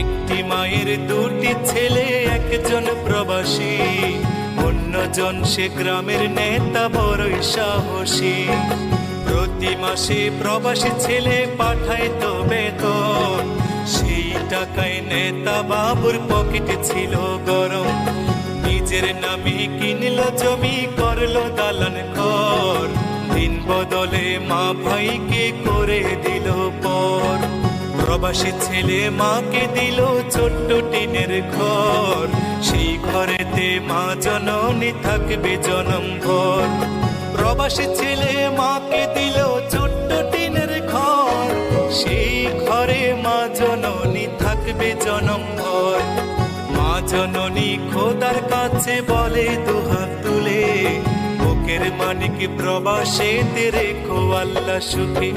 একটি মায়ের দুটি ছেলে, একজন প্রবাসী, অন্যজন সে গ্রামের নেতা বড়ই সাহসী। প্রতি মাসে প্রবাসী ছেলে পাঠায় তো বেতন, সেই টাকায় নেতা বাবুর পকেটে ছিল গরম। নিজের নামে কিনল জমি, করলো দালান ঘর, দিন বদলে মা ভাইকে করে দিল পর। প্রবাসী ছেলে মাকে দিল ছোট্ট টিনের ঘর, সেই ঘরেতে মা জননী থাকবে জনম ভর। প্রবাসী ছেলে মাকে দিল ছোট্ট টিনের ঘর, সেই ঘরে মা জননী থাকবে জনম ভর। মা জননী খোদার কাছে বলে দুহাত তুলে, বুকের মানিক প্রবাসে রেখো আল্লাহ সুখে।